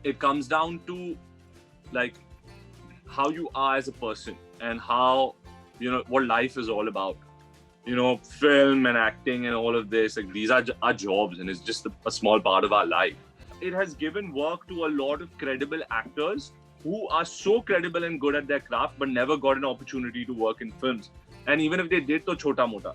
it comes down to like how you are as a person and how, what life is all about. Film and acting and all of this, like these are our jobs, and it's just a small part of our life. It has given work to a lot of credible actors who are so credible and good at their craft, but never got an opportunity to work in films. And even if they did, to chota mota.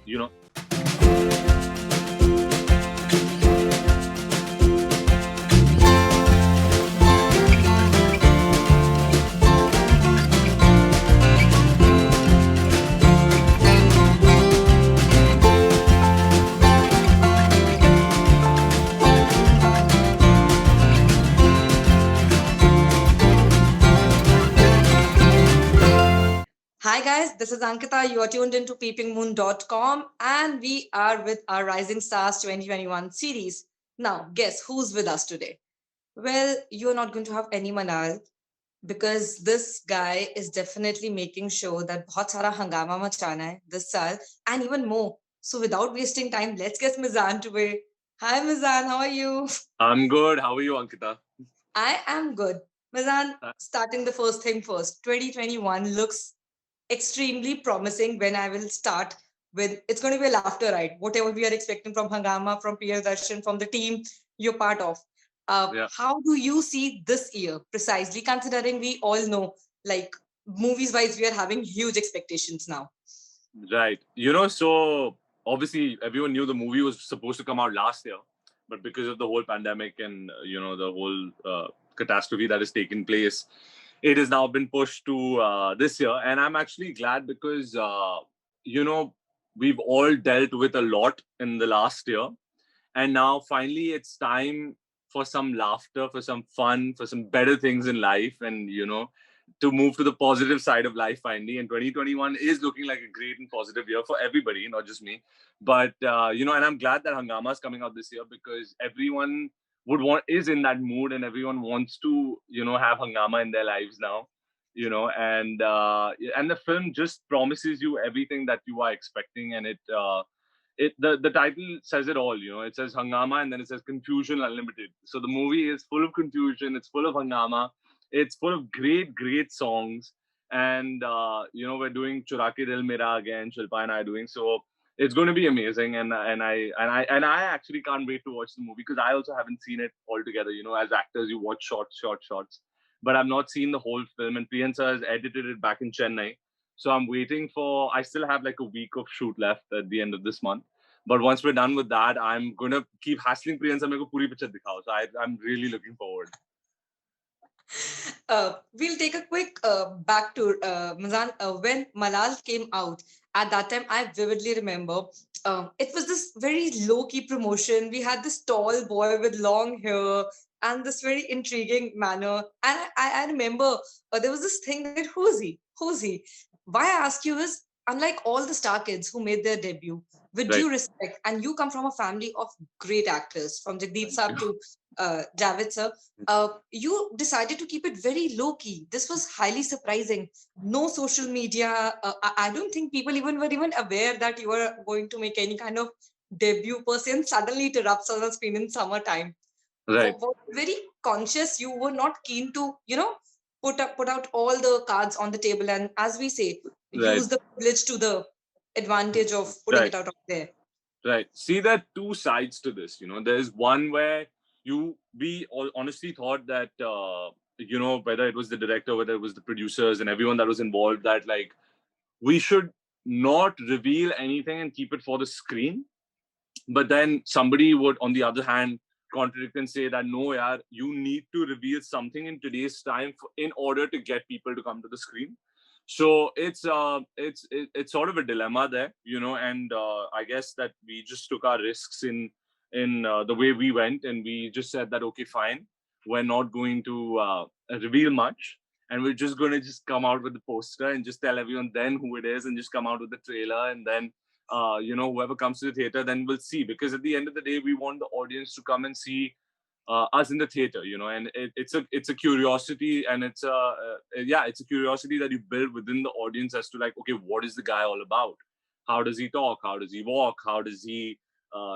Hi guys, this is Ankita. You are tuned into PeepingMoon.com and we are with our Rising Stars 2021 series. Now, guess who's with us today? Well, you're not going to have any Manal because this guy is definitely making sure that बहुत सारा हंगामा मचाना है this साल and even more. So without wasting time, let's get Meezaan today. Hi Meezaan, how are you? I'm good. How are you, Ankita? I am good. Meezaan, starting the first thing first. 2021 looks extremely promising when I will start with it's going to be a laughter ride. Whatever we are expecting from Hungama, from Pierre Darshan, from the team you're part of. Yeah. How do you see this year precisely, considering we all know, like movies wise, we are having huge expectations now? Right. So obviously everyone knew the movie was supposed to come out last year, but because of the whole pandemic and, the whole catastrophe that has taken place, it has now been pushed to this year. And I'm actually glad because, you know, we've all dealt with a lot in the last year. And now finally it's time for some laughter, for some fun, for some better things in life. And, to move to the positive side of life finally. And 2021 is looking like a great and positive year for everybody, not just me. But, and I'm glad that Hungama is coming out this year because everyone is in that mood and everyone wants to, have Hungama in their lives now. And the film just promises you everything that you are expecting, and the title says it all. It says Hungama and then it says Confusion Unlimited. So the movie is full of confusion, it's full of Hungama, it's full of great songs. And we're doing Churake Dil Mera again, Shilpa and I are doing. So it's going to be amazing. And I actually can't wait to watch the movie because I also haven't seen it altogether. As actors you watch shots, but I've not seen the whole film. And Priyansa has edited it back in Chennai, so I'm waiting for. I still have like a week of shoot left at the end of this month. But once we're done with that, I'm gonna keep hassling Priyansa. मेरे को पूरी picture दिखाओ. So I'm really looking forward. We'll take a quick back to Mazan. When Malal came out, at that time, I vividly remember it was this very low key promotion. We had this tall boy with long hair and this very intriguing manner. And I remember there was this thing that who's he? Who's he? Why I ask you is, unlike all the star kids who made their debut, with due respect, and you come from a family of great actors, from Jagdeep Saab to Javed sir, you decided to keep it very low key. This was highly surprising. No social media. I don't think people even were even aware that you were going to make any kind of debut per se, and suddenly it erupts on the screen in summertime. Right. Very conscious. You were not keen to, put out all the cards on the table, and as we say, use the privilege to the advantage of putting it out of there. Right. See, there are two sides to this. There's one where we all honestly thought that, whether it was the director, whether it was the producers and everyone that was involved, that like we should not reveal anything and keep it for the screen. But then somebody would, on the other hand, contradict and say that no, yaar, you need to reveal something in today's time in order to get people to come to the screen. So it's sort of a dilemma there, and I guess that we just took our risks in the way we went, and we just said that okay, fine, we're not going to reveal much, and we're just going to just come out with the poster and just tell everyone then who it is, and just come out with the trailer, and then whoever comes to the theater then will see, because at the end of the day we want the audience to come and see us in the theater, and it's a curiosity, and it's a curiosity that you build within the audience as to like, okay, what is the guy all about? How does he talk? How does he walk? How does he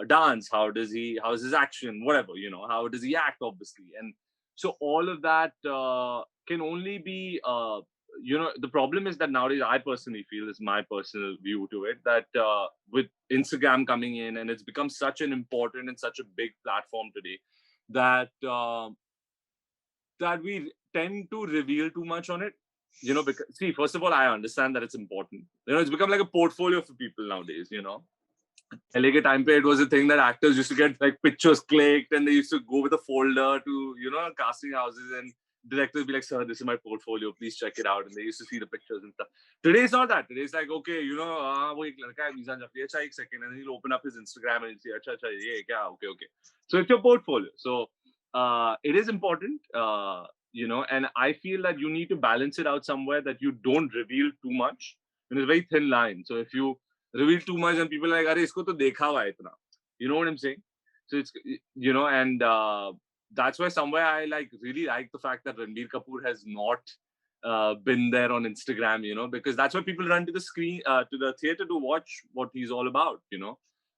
dance? How's his action? Whatever, how does he act? Obviously, and So all of that can only be, the problem is that nowadays, I personally feel, is my personal view to it, that with Instagram coming in, and it's become such an important and such a big platform today, that that we tend to reveal too much on it. Because, see, first of all, I understand that it's important. It's become like a portfolio for people nowadays. पहले के time पे it was a thing that actors used to get like pictures clicked, and they used to go with a folder to casting houses, and directors be like, "Sir, this is my portfolio. Please check it out." And they used to see the pictures and stuff. Today it's not that. Today it's like, okay, वो एक लड़का है Meezaan Jafri, अच्छा एक second, and then he'll open up his Instagram and he'll see, अच्छा ये क्या, okay. So it's your portfolio. So it is important, and I feel that you need to balance it out somewhere, that you don't reveal too much. And it's a very thin line. So if you reveal too much and people are like, "Arey, isko to dekha hua hai itna." You know what I'm saying? So it's, and that's why somewhere I really like the fact that Ranbir Kapoor has not been there on Instagram, because that's why people run to the screen, to the theater, to watch what he's all about.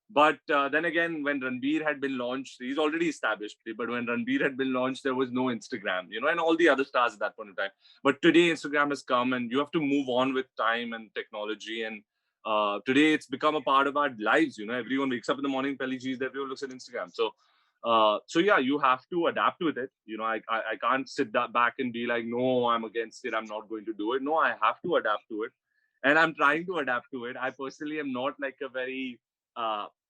But then again, when Ranbir had been launched, he's already established. But when Ranbir had been launched, there was no Instagram, and all the other stars at that point in time. But today, Instagram has come, and you have to move on with time and technology. And today, it's become a part of our lives. Everyone wakes up in the morning, Pelly cheese, everyone looks at Instagram. So yeah, you have to adapt with it. I can't sit that back and be like, no, I'm against it, I'm not going to do it. No, I have to adapt to it, and I'm trying to adapt to it. I personally am not like a very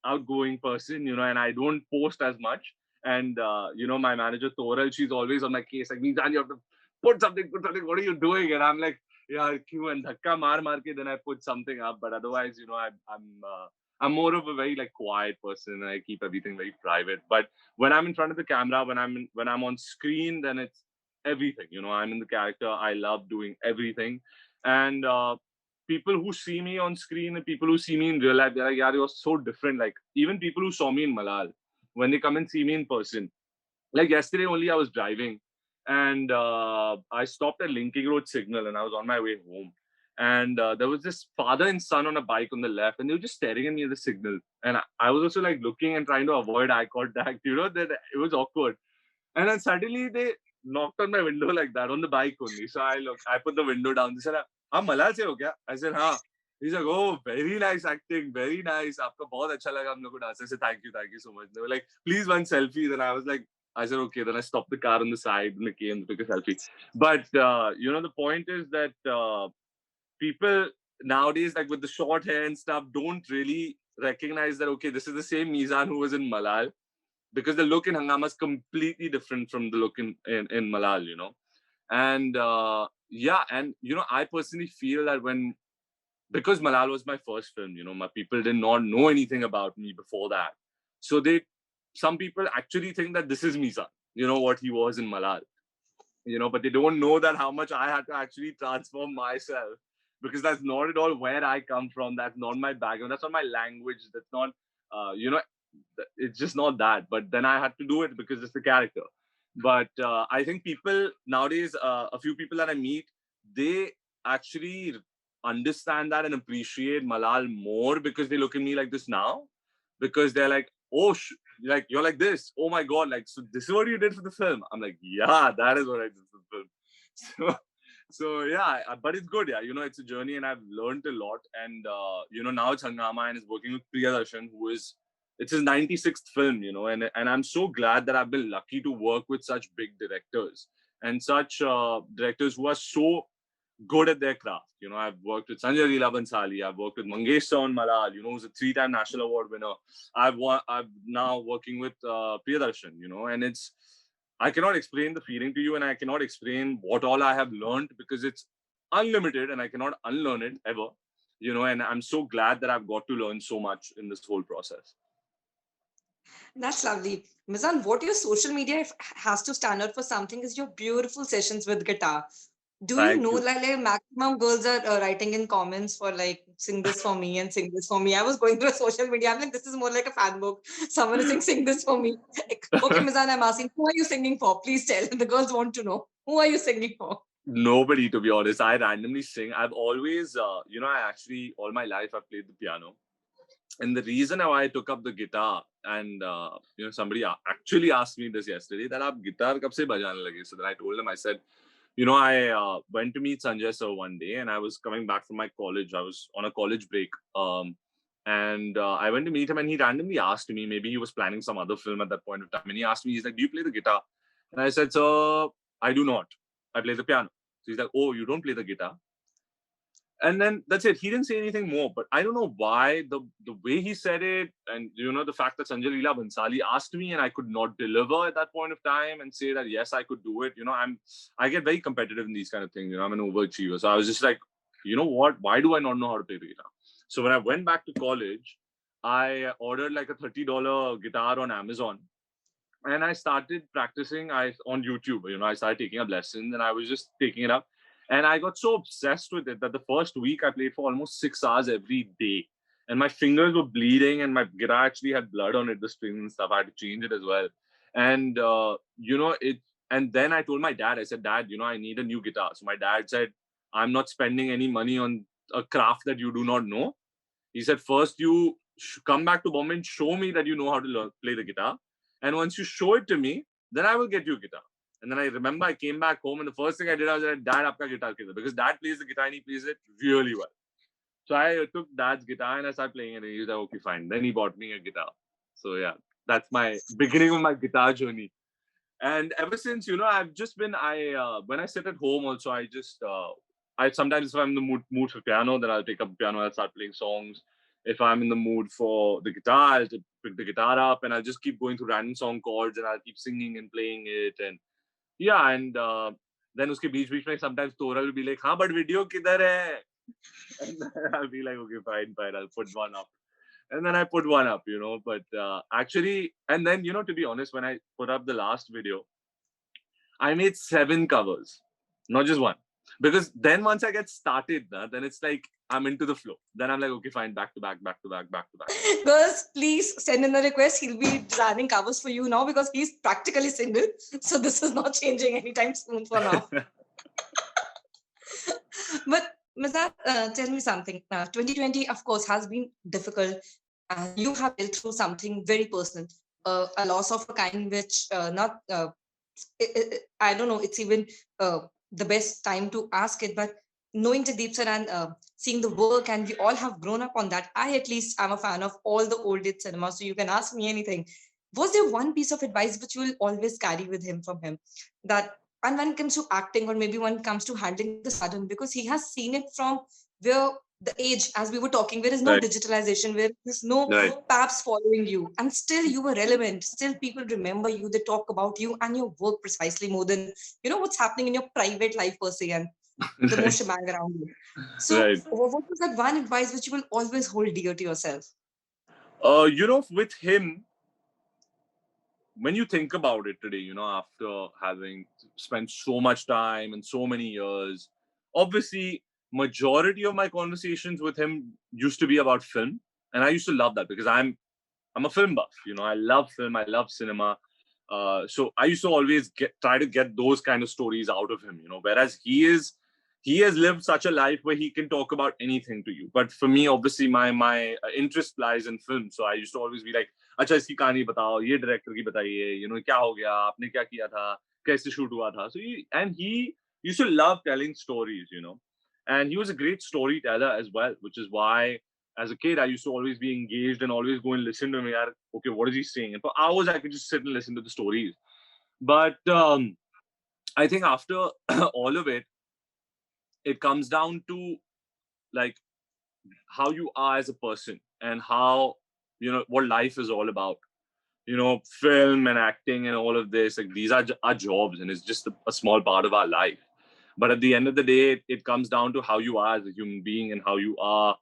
outgoing person, and I don't post as much. And my manager Toral, she's always on my case, like, Meezaan, you have to put something. What are you doing? And I'm like, yeah, Q and dhakka maar ke, then I put something up. But otherwise, I'm more of a very like quiet person, and I keep everything very private. But when I'm in front of the camera, when I'm on screen, then it's everything. I'm in the character. I love doing everything, and people who see me on screen and people who see me in real life, they're like, "Yeah, you're so different." Like, even people who saw me in Malal, when they come and see me in person, like yesterday only, I was driving, and I stopped at Linking Road signal, and I was on my way home. And there was this father and son on a bike on the left, and they were just staring at me at the signal. And I was also like looking and trying to avoid eye contact. That it was awkward. And then suddenly they knocked on my window like that on the bike only. So I put the window down. They said, "हाँ Malal से हो क्या?" I said, "हाँ." He's like, "Oh, very nice acting, very nice. आपका बहुत अच्छा लगा हम लोग को dance." I said, thank you so much." They were like, "Please one selfie." Then I was like, I said, "Okay." Then I stopped the car on the side and they came and took a selfie. But the point is that people nowadays, like with the short hair and stuff, don't really recognize that, okay, this is the same Meezaan who was in Malal, because the look in Hungama is completely different from the look in Malal. And yeah, and I personally feel that because Malal was my first film, my people did not know anything about me before that. So some people actually think that this is Misa, what he was in Malal, but they don't know that how much I had to actually transform myself, because that's not at all where I come from. That's not my background. That's not my language. That's not, it's just not that. But then I had to do it because it's the character. But I think people nowadays, a few people that I meet, they actually understand that and appreciate Malal more because they look at me like this now, because they're like, "Oh, like you're like this. Oh my god! Like, so this is what you did for the film." I'm like, "Yeah, that is what I did for the film." So yeah, but it's good. Yeah, it's a journey, and I've learned a lot. And now it's Hungama, and it's working with Priyadarshan, who is, it's his 96th film. And I'm so glad that I've been lucky to work with such big directors and such directors who are so good at their craft. I've worked with Sanjay Leela Bansali, I've worked with Mangesh on Malal, who's a 3-time National Award winner. I'm now working with Priyadarshan, and I cannot explain the feeling to you, and I cannot explain what all I have learned, because it's unlimited and I cannot unlearn it ever. And I'm so glad that I've got to learn so much in this whole process. That's lovely. Mizan, what your social media has to stand out for something is your beautiful sessions with guitar. Do you Thank know, you. like maximum girls are writing in comments for like, sing this for me and sing this for me. I was going through a social media. I'm like, this is more like a fan book. Someone is saying, sing this for me. Like, okay, Mizan, I'm asking, who are you singing for? Please tell. The girls want to know. Who are you singing for? Nobody, to be honest. I randomly sing. I've always, I actually, all my life, I've played the piano. And the reason why I took up the guitar, and somebody actually asked me this yesterday, that आप guitar कब से बजाने लगे? So then I told him, I said, I went to meet Sanjay sir one day, and I was coming back from my college. I was on a college break, and I went to meet him, and he randomly asked me, maybe he was planning some other film at that point of time, and he asked me, he's like, "Do you play the guitar?" And I said, "Sir, I do not. I play the piano." So he's like, "Oh, you don't play the guitar?" And then that's it. He didn't say anything more. But I don't know why the way he said it, and the fact that Sanjay Leela Bhansali asked me and I could not deliver at that point of time and say that yes, I could do it. I get very competitive in these kind of things. I'm an overachiever. So I was just like, you know what? Why do I not know how to play the guitar? So when I went back to college, I ordered like a $30 guitar on Amazon, and I started practicing on YouTube. I started taking up lessons, and I was just taking it up. And I got so obsessed with it that the first week I played for almost 6 hours every day. And my fingers were bleeding, and my guitar actually had blood on it, the strings and stuff. I had to change it as well. And, it. And then I told my dad, I said, "Dad, I need a new guitar." So my dad said, "I'm not spending any money on a craft that you do not know." He said, "First, you come back to Bombay and show me that you know how to play the guitar. And once you show it to me, then I will get you a guitar." And then I remember I came back home, and the first thing I did, I was like, "Dad, aapka guitar kidhar?" Because Dad plays the guitar and he plays it really well. So I took Dad's guitar and I started playing it, and he was like, "Okay, fine." Then he bought me a guitar. So yeah, that's my beginning of my guitar journey. And ever since, I've just been, when I sit at home also, I sometimes, if I'm in the mood for piano, then I'll take up piano, I'll start playing songs. If I'm in the mood for the guitar, I'll just pick the guitar up, and I'll just keep going through random song chords, and I'll keep singing and playing it. And yeah, and then uske beech mein sometimes Tora will be like, "Haan, but video kidhar hai?" And then I'll be like, "Okay, fine, I'll put one up." And then I put one up. But actually, and then, to be honest, when I put up the last video, I made 7 covers, not just one. Because then once I get started, then it's like I'm into the flow. Then I'm like, okay, fine, back to back, back to back, back to back. Girls, please send in the request. He'll be designing covers for you now because he's practically single. So this is not changing anytime soon for now. But Meezaan, tell me something. 2020, of course, has been difficult, and you have been through something very personal, a loss of a kind which not I don't know. It's even the best time to ask it, but knowing Jagdeep sir and seeing the work, and we all have grown up on that. I at least am a fan of all the old age cinema, so you can ask me anything. Was there one piece of advice which you will always carry with him from him, that and when it comes to acting, or maybe when it comes to handling the sudden, because he has seen it from where the age, as we were talking, there is no Right, digitalization, where there's no right. paps following you, and still you were relevant, still people remember you, they talk about you and your work precisely more than what's happening in your private life per se, and the more Right, shebang around you. So right. what was that one advice which you will always hold dear to yourself? With him, when you think about it today, after having spent so much time and so many years, obviously, majority of my conversations with him used to be about film, and I used to love that because I'm a film buff. I love film, I love cinema. So I used to always try to get those kind of stories out of him. Whereas he has lived such a life where he can talk about anything to you. But for me, obviously, my interest lies in film. So I used to always be like, अच्छा इसकी कहानी बताओ, ये director की बताइए, क्या हो गया, आपने क्या किया था, कैसे शूट हुआ था. So he used to love telling stories. And he was a great storyteller as well, which is why as a kid I used to always be engaged and always go and listen to him. Yaar, okay, what is he saying? And for hours I could just sit and listen to the stories. But I think after all of it, it comes down to like how you are as a person and how what life is all about. Film and acting and all of this, like these are our jobs, and it's just a small part of our life. But at the end of the day, it comes down to how you are as a human being and how you are,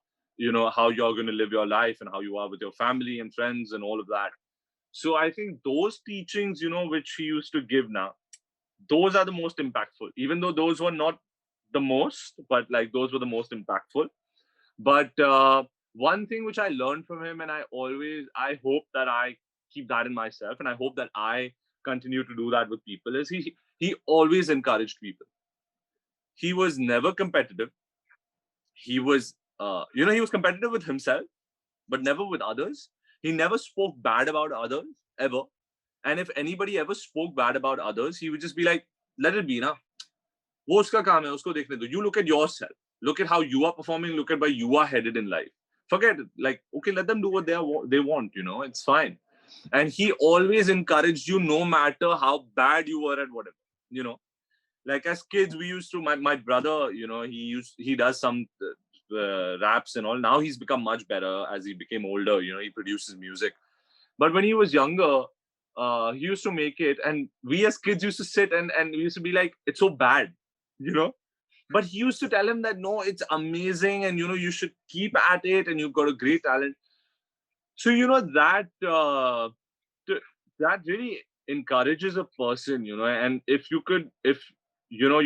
how you're going to live your life and how you are with your family and friends and all of that. So I think those teachings, which he used to give now, those are the most impactful, even though those were not the most, but like those were the most impactful. But one thing which I learned from him, and I hope that I keep that in myself, and I hope that I continue to do that with people, is he always encouraged people. He was never competitive. He was, he was competitive with himself, but never with others. He never spoke bad about others ever. And if anybody ever spoke bad about others, he would just be like, let it be, na. वो उसका काम है, उसको देखने दो. You look at yourself. Look at how you are performing. Look at where you are headed in life. Forget it. Like, okay, let them do what they want. It's fine. And he always encouraged you, no matter how bad you were at whatever. You know, like as kids, we used to. My brother, he does some raps and all. Now he's become much better as he became older. He produces music. But when he was younger, he used to make it, and we as kids used to sit and we used to be like, it's so bad, you know. But he used to tell him that no, it's amazing, and you should keep at it, and you've got a great talent. So that really encourages a person, and if you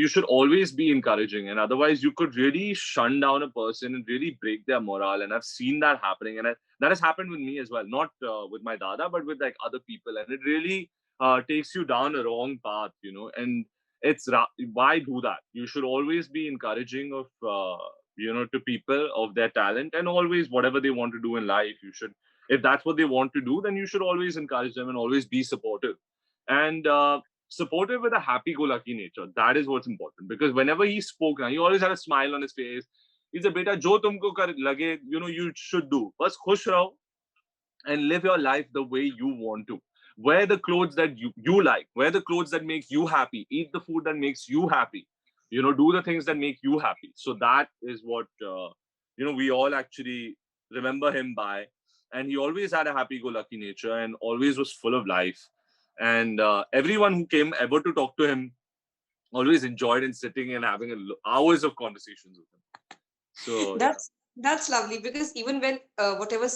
should always be encouraging, and otherwise you could really shun down a person and really break their morale. And I've seen that happening, and that has happened with me as well, not with my dada, but with like other people, and it really takes you down a wrong path, and why do that? You should always be encouraging of to people of their talent, and always whatever they want to do in life, you should, if that's what they want to do, then you should always encourage them and always be supportive. And supportive with a happy-go-lucky nature. That is what's important. Because whenever he spoke, he always had a smile on his face. He said, "Beta, jo tumko lage, you should do. Bas khush raho and live your life the way you want to. Wear the clothes that you like. Wear the clothes that make you happy. Eat the food that makes you happy. Do the things that make you happy." So that is what we all actually remember him by. And he always had a happy-go-lucky nature and always was full of life. And everyone who came ever to talk to him always enjoyed in sitting and having hours of conversations with him. So yeah. That's lovely, because even when whatever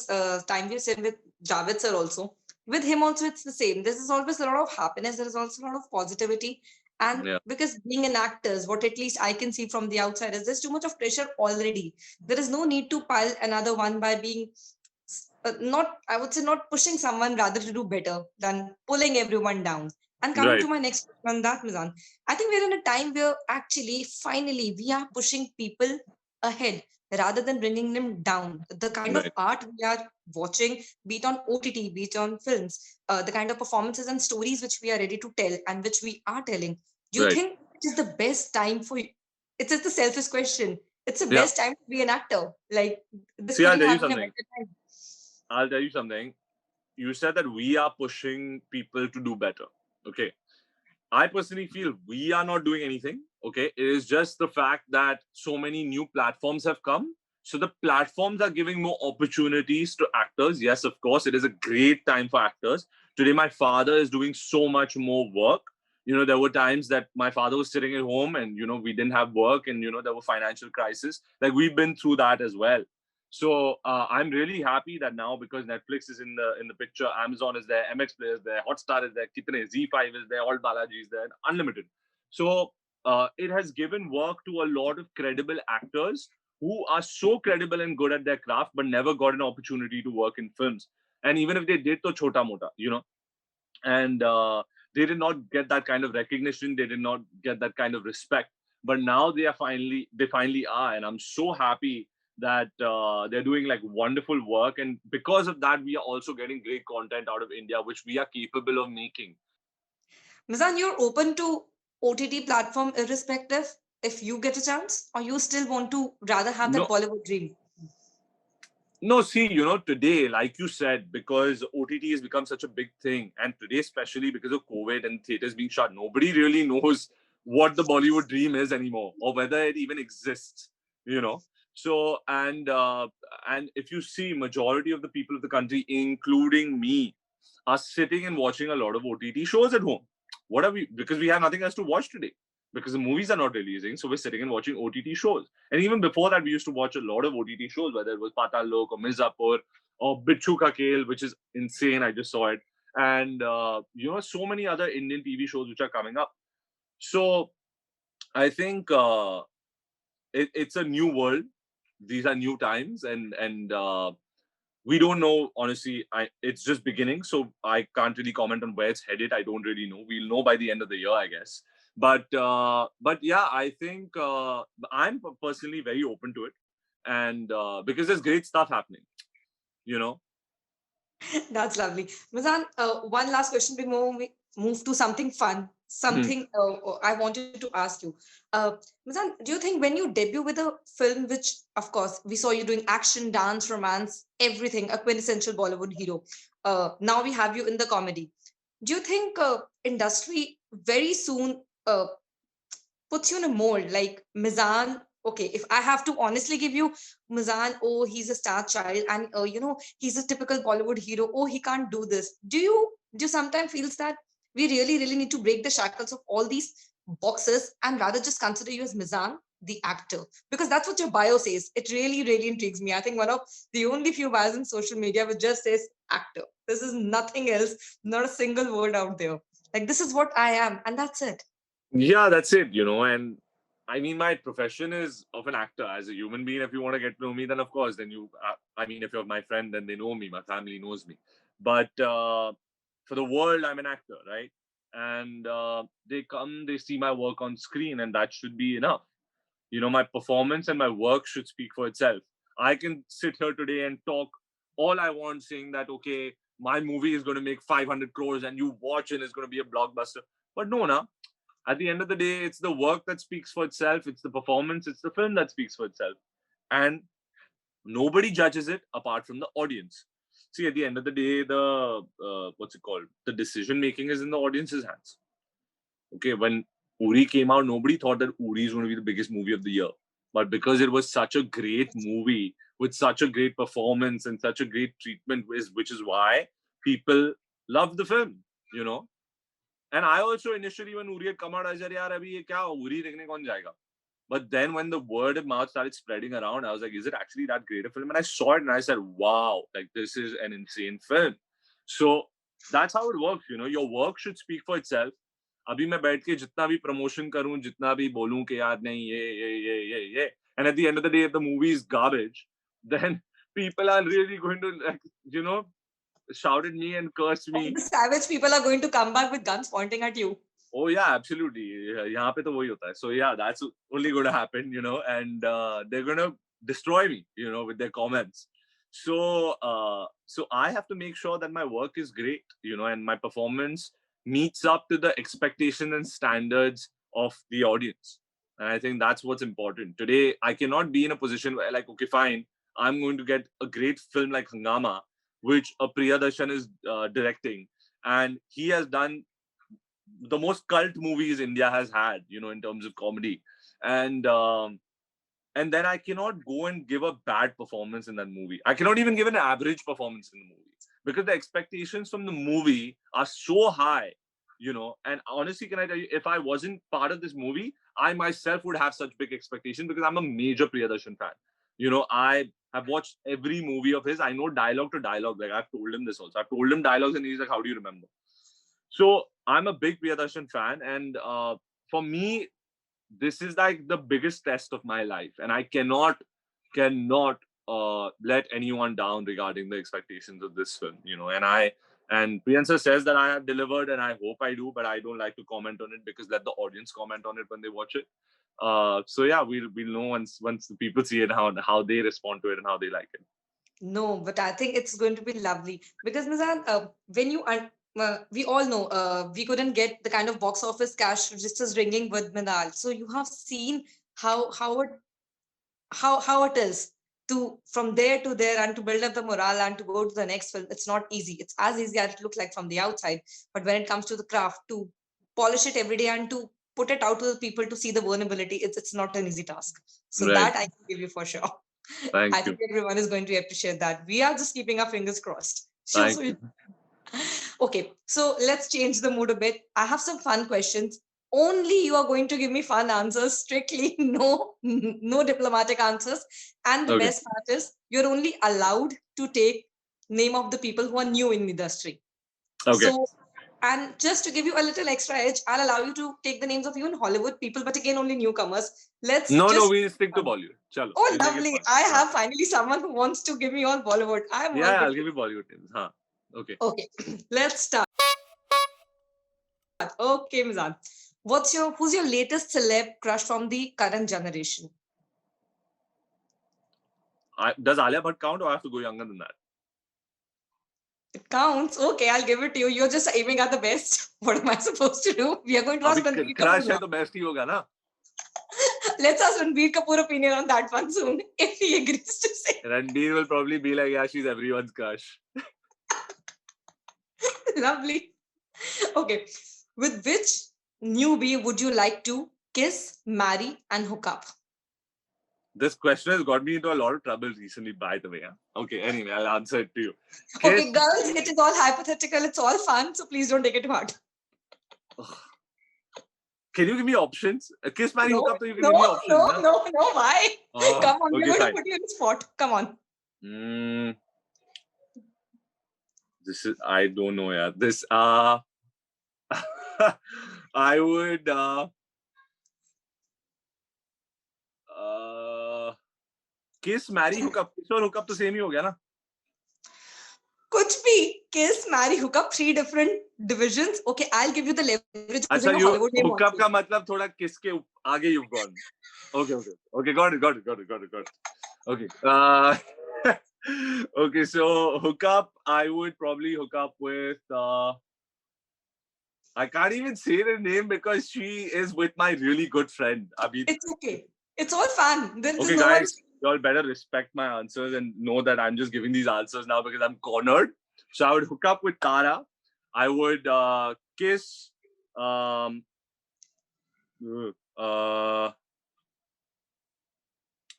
time we spend with Javed sir also, with him also it's the same. There is always a lot of happiness. There is also a lot of positivity. And Yeah. because being an actor, what at least I can see from the outside is there's too much of pressure already. There is no need to pile another one by being not, I would say, not pushing someone rather to do better than pulling everyone down. And coming to Right. my next question on that, Mizan, I think we're in a time where actually, finally, we are pushing people ahead rather than bringing them down. The kind of Right. art we are watching, be it on OTT, be it on films, the kind of performances and stories which we are ready to tell and which we are telling, do you Right. think it is the best time for you? It's just a selfish question. It's the Yeah. best time to be an actor. Like, this See, I'll couldn't tell you have been a something. better time. I'll tell you something. You said that we are pushing people to do better. Okay. I personally feel we are not doing anything. Okay. It is just the fact that so many new platforms have come. So the platforms are giving more opportunities to actors. Yes, of course, it is a great time for actors. Today, my father is doing so much more work. There were times that my father was sitting at home and, we didn't have work, and, there were financial crisis. Like, we've been through that as well. So I'm really happy that now, because Netflix is in the picture, Amazon is there, MX Player is there, Hotstar is there, Kitne, Z5 is there, all Balaji is there, unlimited. So it has given work to a lot of credible actors who are so credible and good at their craft, but never got an opportunity to work in films. And even if they did, to chota mota. And they did not get that kind of recognition. They did not get that kind of respect. But now they finally are, and I'm so happy that they're doing like wonderful work. And because of that, we are also getting great content out of India, which we are capable of making. Mizan, you're open to OTT platform irrespective if you get a chance, or you still want to rather have that No, Bollywood dream? no, see, today, like you said, because OTT has become such a big thing, and today, especially because of COVID and theaters being shut, nobody really knows what the Bollywood dream is anymore, or whether it even exists. You know. So, and if you see, majority of the people of the country, including me, are sitting and watching a lot of OTT shows at home. What are we? Because we have nothing else to watch today. Because the movies are not releasing, so we're sitting and watching OTT shows. And even before that, we used to watch a lot of OTT shows, whether it was Patal Lok or Mirzapur or Bichu Ka Khel, which is insane. I just saw it. And, so many other Indian TV shows which are coming up. So I think it's a new world. These are new times. And we don't know, honestly. It's just beginning, so I can't really comment on where it's headed. I don't really know. We'll know by the end of the year, I guess. But yeah, I think I'm personally very open to it, and because there's great stuff happening. you know. That's lovely. Mizan, one last question before we move to something fun. Mhm. Something I wanted to ask you. Mizan, do you think when you debut with a film, which of course we saw you doing action, dance, romance, everything, a quintessential Bollywood hero, now we have you in the comedy. Do you think industry very soon puts you in a mold like Mizan? Okay, if I have to honestly give you Mizan, oh, he's a star child, and he's a typical Bollywood hero. Oh, he can't do this. Do you sometimes feels that we really need to break the shackles of all these boxes and rather just consider you as Mizan, the actor, because that's what your bio says. It really intrigues me. I think one of the only few bios in social media which just says actor. This is nothing else, not a single word out there. Like this is what I am, and that's it. Yeah, that's it, and I mean, my profession is of an actor. As a human being, if you want to get to know me, then of course, then I mean, if you're my friend, then they know me, my family knows me. But for the world, I'm an actor, right? And they come, they see my work on screen, and that should be enough. My performance and my work should speak for itself. I can sit here today and talk all I want, saying that, okay, my movie is going to make 500 crores and you watch and it's going to be a blockbuster. But no, na, at the end of the day, it's the work that speaks for itself, it's the performance, it's the film that speaks for itself. And nobody judges it apart from the audience. See, at the end of the day, the what's it called, the decision making is in the audience's hands. Okay, when Uri came out, nobody thought that Uri is going to be the biggest movie of the year. But because it was such a great movie with such a great performance and such a great treatment, which is why people love the film, you know. And I also initially, when Uri had come out, I said, "Yaar, abhi ye kya Uri dekhne kaun jayega?" But then when the word of mouth started spreading around, I was like, "Is it actually that great a film?" And I saw it and I said, "Wow, like this is an insane film." So that's how it works, Your work should speak for itself. अभी मैं बैठ के जितना भी promotion करूं, जितना भी बोलूं कि यार नहीं ये, and at the end of the day, if the movie is garbage, then people are really going to, like, shout at me and curse All me. the savage people are going to come back with guns pointing at you. Oh yeah, absolutely. यहाँ पे तो वही होता है. So yeah, that's only going to happen, and they're going to destroy me, with their comments. So I have to make sure that my work is great, and my performance meets up to the expectations and standards of the audience. And I think that's what's important. Today, I cannot be in a position where, like, okay, fine, I'm going to get a great film like Hungama, which a Priyadarshan is directing, and he has done the most cult movies India has had, in terms of comedy. And and then I cannot go and give a bad performance in that movie. I cannot even give an average performance in the movie because the expectations from the movie are so high, And honestly, can I tell you, if I wasn't part of this movie, I myself would have such big expectations because I'm a major Priyadarshan fan. I have watched every movie of his. I know dialogue to dialogue. Like, I've told him this also. I've told him dialogues and he's like, "How do you remember?" So I'm a big Priyadarshan fan, and for me, this is like the biggest test of my life, and I cannot let anyone down regarding the expectations of this film. And Priyansa says that I have delivered, and I hope I do, but I don't like to comment on it because let the audience comment on it when they watch it. So yeah, we'll know once the people see it how they respond to it and how they like it. No, but I think it's going to be lovely because Nizan, when we all know we couldn't get the kind of box office cash registers ringing with Minal. So you have seen how it is to from there to there and to build up the morale and to go to the next film. It's not easy. It's as easy as it looks like from the outside, but when it comes to the craft, to polish it every day and to put it out to the people to see the vulnerability, it's not an easy task. So Right. that I can give you for sure. Thank I you. think everyone is going to appreciate that. We are just keeping our fingers crossed. So, Thank so you. okay, so let's change the mood a bit. I have some fun questions. Only you are going to give me fun answers, strictly no diplomatic answers. And the Okay. best part is you're only allowed to take name of the people who are new in the industry. Okay. So, and just to give you a little extra edge, I'll allow you to take the names of even Hollywood people, but again, only newcomers. Let's No, just we'll stick to Bollywood. Chalo, Oh, we'll make it lovely. fun. I Huh. have finally someone who wants to give me all Bollywood. I'm all Yeah, good. I'll give you Bollywood names. Huh. Okay. Okay, let's start. Okay, Mizan. Who's your latest celeb crush from the current generation? Does Alia Bhatt count or I have to go younger than that? It counts. Okay, I'll give it to you. You're just aiming at the best. What am I supposed to do? We are going to ask अभी Ranbir crush Kapoor है now. तो best ही होगा ना. Let's ask Ranbir Kapoor opinion on that one soon, if he agrees to say. Ranbir will probably be like, yeah, she's everyone's crush. Lovely. Okay. With which newbie would you like to kiss, marry, and hook up? This question has got me into a lot of trouble recently, by the way. Yeah? Okay, anyway, I'll answer it to you. Okay, girls, it is all hypothetical. It's all fun, so please don't take it to heart. Can you give me options? Kiss, marry, hook up, so you can No, give me options. no. Why? Come on, okay, we're going fine. to put you in the spot. Come on. This is, I don't know, yeah. This, I would, kiss, marry, hook up. Kiss और hook up तो same ही हो गया ना? कुछ भी kiss, marry, hook up, 3 different divisions. Okay, I'll give you the leverage अच्छा, using a you Hollywood name. hook up का मतलब थोड़ा kiss के आगे you've gone. Okay, got it. Okay. Okay, so hook up, I would probably hook up with, I can't even say the name because she is with my really good friend, Abhi. It's okay. It's all fun. Okay, guys, you all better respect my answers and know that I'm just giving these answers now because I'm cornered. So I would hook up with Tara. I would kiss. I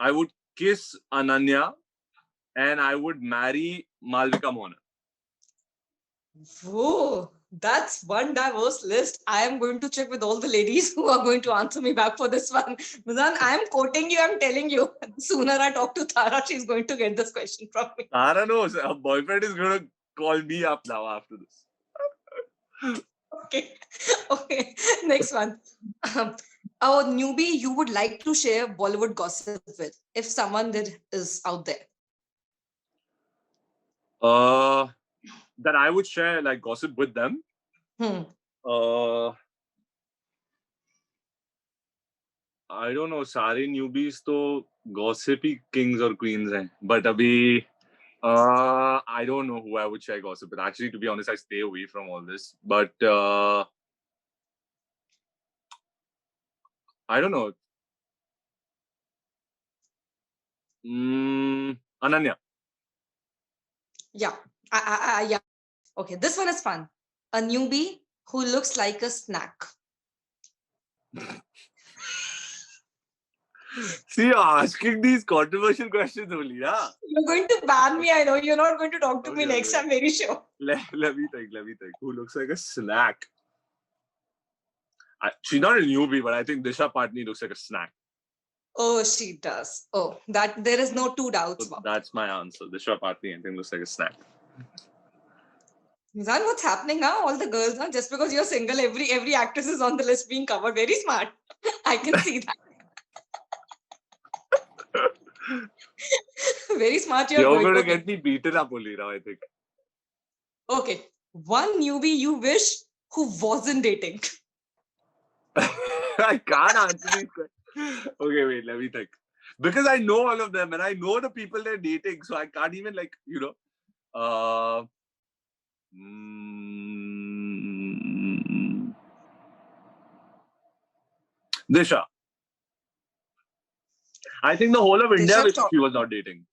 would kiss Ananya, and I would marry Malvika Mohana. Whoa, that's one diverse list. I am going to check with all the ladies who are going to answer me back for this one. Meezaan, I am quoting you. I'm telling you. The sooner I talk to Tara, she's going to get this question from me. Tara knows. Her boyfriend is going to call me up now after this. Okay. Next one. Our newbie you would like to share Bollywood gossip with, if someone is out there. That I would share like gossip with them. I don't know. सारे newbies तो gossipy kings or queens हैं. But अभी I don't know who I would share gossip with. Actually, to be honest, I stay away from all this. But I don't know. Ananya. Yeah. Yeah. Okay, this one is fun. A newbie who looks like a snack. See, you're asking these controversial questions only, yeah? You're going to ban me, I know. You're not going to talk to me next, I'm very sure. Let me think. Who looks like a snack? She's not a newbie, but I think Disha Patni looks like a snack. Oh, she does. Oh, that there is no two doubts So about. that's my answer. Disha Patni, I think, looks like a snack. Meezaan, what's happening now? All the girls, huh? Just because you're single, every actress is on the list being covered. Very smart. I can see that. Very smart. You're going to get me beaten up only now, I think. Okay. One newbie you wish who wasn't dating. I can't answer these questions. Okay, wait, let me think. Because I know all of them and I know the people they're dating, so I can't even Disha. I think the whole of India wishes she was not dating.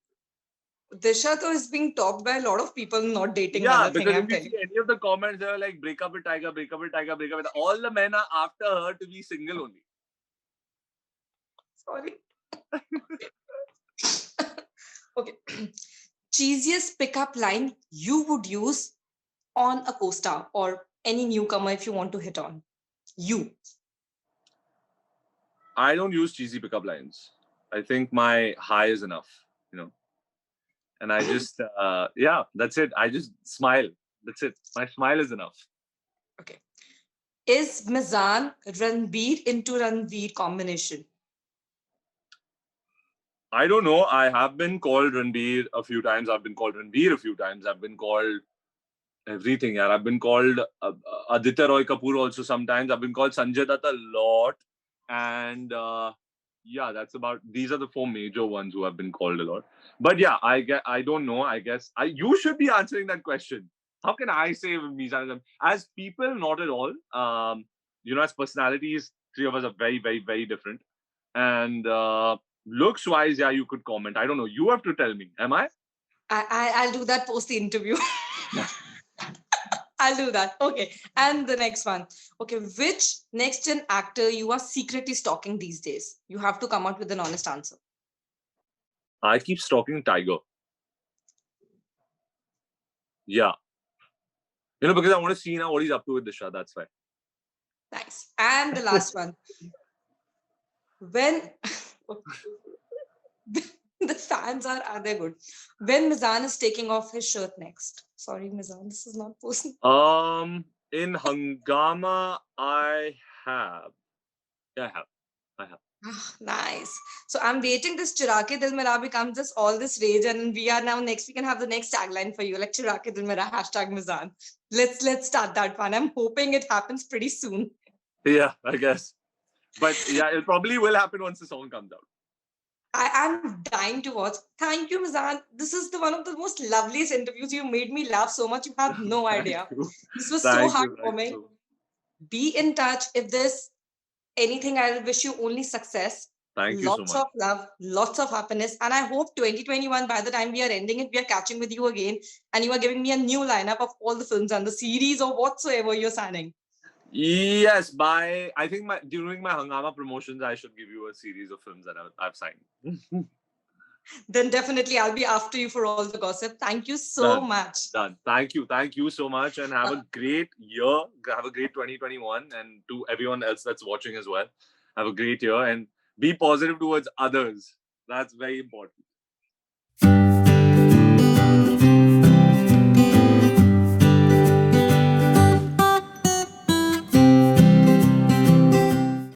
Disha though is being talked by a lot of people not dating. Yeah, because if you see any of the comments, they're like, break up with Tiger, break up with Tiger, break up with... All the men are after her to be single only. Sorry. Okay. Cheesiest pickup line you would use on a co-star or any newcomer if you want to hit on. You. I don't use cheesy pickup lines. I think my hi is enough, And I just, yeah, that's it. I just smile. That's it. My smile is enough. Okay. Is Meezaan Ranbir into Ranveer combination? I don't know. I have been called Ranbir a few times. I've been called Ranbir a few times. I've been called everything. Yeah. I've been called Aditya Roy Kapoor also sometimes. I've been called Sanjay Dutt a lot. And yeah, that's about, these are the 4 major ones who have been called a lot. But yeah, I don't know. I guess you should be answering that question. how can I say Meezaan? As people, not at all. As personalities, three of us are very, very, very different. And looks wise, yeah, you could comment. I don't know. You have to tell me. Am I? I'll do that post the interview. I'll do that. Okay. And the next one. Okay. Which next gen actor you are secretly stalking these days? You have to come out with an honest answer. I keep stalking Tiger. Yeah. Because I want to see now what he's up to with the show. That's why. Nice. And the last one. When the fans are they good? When Meezaan is taking off his shirt next. Sorry, Meezaan, this is not personal. In Hungama, I have. Yeah, I have. Ah, nice. So I'm waiting this Chirake Dil Mera becomes this all this rage, and we are now next. We can have the next tagline for you, like Chirake Dil Mera #Mizan. Let's start that one. I'm hoping it happens pretty soon. Yeah, I guess. But yeah, it probably will happen once the song comes out. I am dying to watch. Thank you, Mizan. This is the one of the most loveliest interviews. You made me laugh so much. You have no Thank idea. you. This was so Thank you. Thank heartwarming. you. Be in touch. If there's anything, I wish you only success. Thank you so Lots much. of love, lots of happiness. And I hope 2021, by the time we are ending it, we are catching with you again. And you are giving me a new lineup of all the films and the series or whatsoever you're signing. Yes, I think during my Hungama promotions, I should give you a series of films that I've signed. Then definitely I'll be after you for all the gossip. Thank you so Done. much. Done. Thank you so much, and have a great year. Have a great 2021, and to everyone else that's watching as well, have a great year and be positive towards others. That's very important.